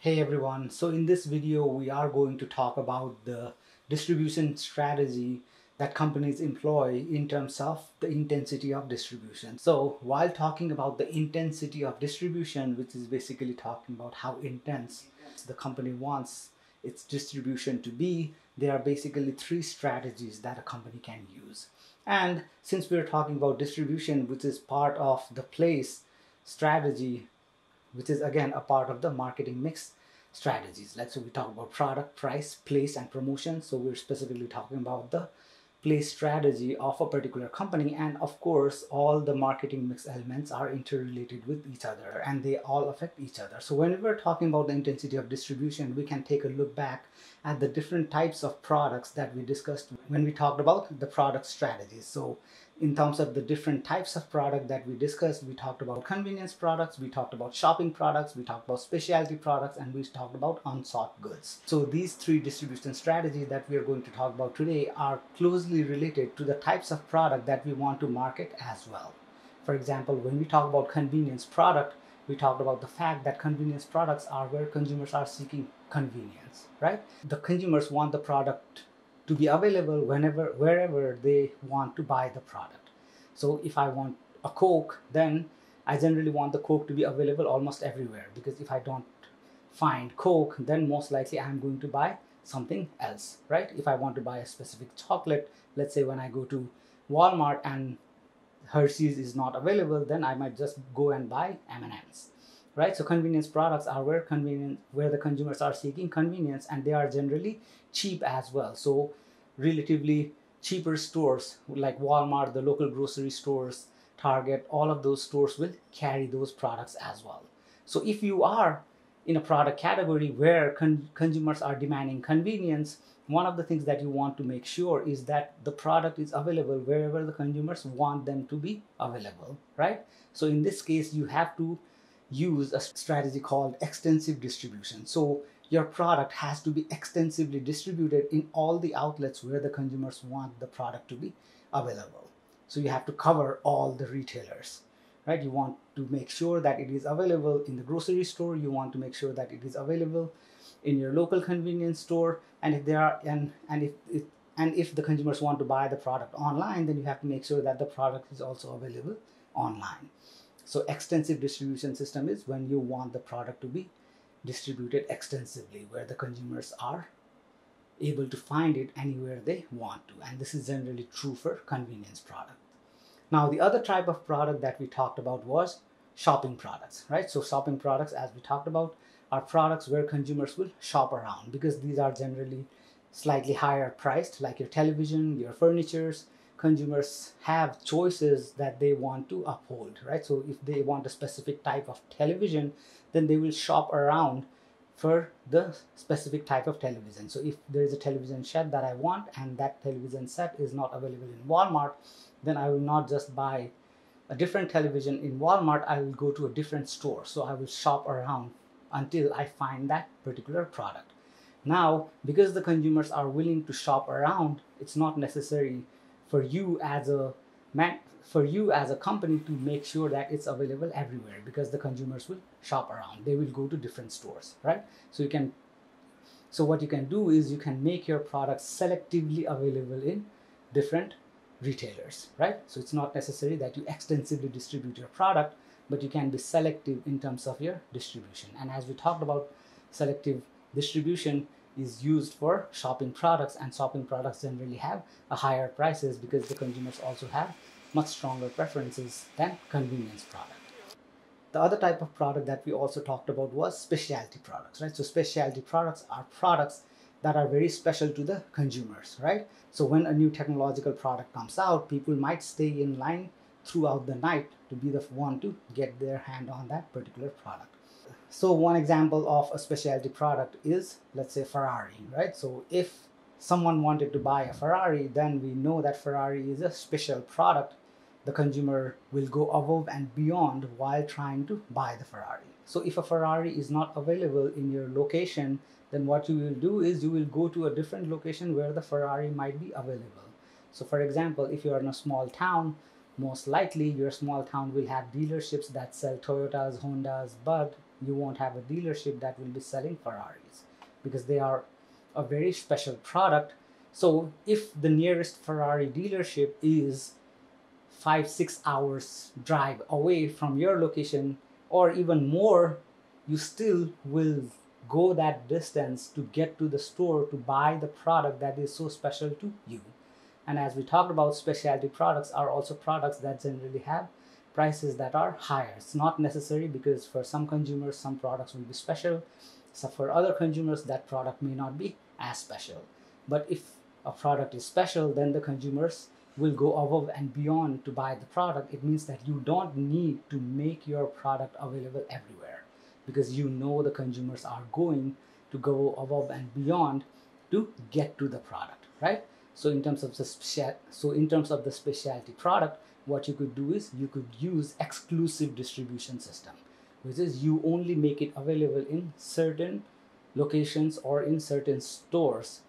Hey everyone, so in this video we are going to talk about the distribution strategy that companies employ in terms of the intensity of distribution. So while talking about the intensity of distribution, which is basically talking about how intense the company wants its distribution to be, there are basically three strategies that a company can use. And since we're talking about distribution, which is part of the place strategy, which is again a part of the marketing mix strategies. Like, so we talk about product, price, place, and promotion. So we're specifically talking about the place strategy of a particular company, and of course all the marketing mix elements are interrelated with each other and they all affect each other. So when we're talking about the intensity of distribution, we can take a look back at the different types of products that we discussed when we talked about the product strategies. So in terms of the different types of product that we discussed, we talked about convenience products, we talked about shopping products, we talked about specialty products, and we talked about unsought goods. So these three distribution strategies that we are going to talk about today are closely related to the types of product that we want to market as well. For example, when we talk about convenience product, we talked about the fact that convenience products are where consumers are seeking convenience, right? The consumers want the product to be available wherever they want to buy the product. So if I want a Coke, then I generally want the Coke to be available almost everywhere, because if I don't find Coke, then most likely I'm going to buy something else, right? If I want to buy a specific chocolate, let's say when I go to Walmart and Hershey's is not available, then I might just go and buy M&Ms, right? So convenience products are where the consumers are seeking convenience, and they are generally cheap as well. So relatively cheaper stores like Walmart, the local grocery stores, Target, all of those stores will carry those products as well. So if you are in a product category where consumers are demanding convenience, one of the things that you want to make sure is that the product is available wherever the consumers want them to be available, right? So in this case, you have to use a strategy called extensive distribution. So your product has to be extensively distributed in all the outlets where the consumers want the product to be available. So you have to cover all the retailers, right? You want to make sure that it is available in the grocery store. You want to make sure that it is available in your local convenience store. And if there are if the consumers want to buy the product online, then you have to make sure that the product is also available online. So extensive distribution system is when you want the product to be distributed extensively, where the consumers are able to find it anywhere they want to. And this is generally true for convenience product. Now, the other type of product that we talked about was shopping products, right? So shopping products, as we talked about, are products where consumers will shop around, because these are generally slightly higher priced, like your television, your furnitures. Consumers have choices that they want to uphold, right? So if they want a specific type of television, then they will shop around for the specific type of television. So if there is a television set that I want and that television set is not available in Walmart, then I will not just buy a different television in Walmart, I will go to a different store. So I will shop around until I find that particular product. Now, because the consumers are willing to shop around, it's not necessary for you as a company to make sure that it's available everywhere, because the consumers will shop around. They will go to different stores, right? So what you can do is you can make your products selectively available in different retailers, right? So it's not necessary that you extensively distribute your product, but you can be selective in terms of your distribution. And as we talked about, selective distribution is used for shopping products, and shopping products generally have a higher prices because the consumers also have much stronger preferences than convenience product. The other type of product that we also talked about was specialty products, right? So specialty products are products that are very special to the consumers, right? So when a new technological product comes out, people might stay in line throughout the night to be the one to get their hand on that particular product. So one example of a specialty product is, let's say, Ferrari, right? So if someone wanted to buy a Ferrari, then we know that Ferrari is a special product. The consumer will go above and beyond while trying to buy the Ferrari. So if a Ferrari is not available in your location, then what you will do is you will go to a different location where the Ferrari might be available. So for example, if you are in a small town, most likely your small town will have dealerships that sell Toyotas, Hondas, but You won't have a dealership that will be selling Ferraris because they are a very special product. So if the nearest Ferrari dealership is 5-6 hours drive away from your location or even more, you still will go that distance to get to the store to buy the product that is so special to you. And as we talked about, specialty products are also products that generally have prices that are higher. It's not necessary, because for some consumers some products will be special, so for other consumers that product may not be as special. But if a product is special, then the consumers will go above and beyond to buy the product. It means that you don't need to make your product available everywhere, because you know the consumers are going to go above and beyond to get to the product, right? So in terms of the specialty product, what you could do is you could use exclusive distribution system, which is you only make it available in certain locations or in certain stores.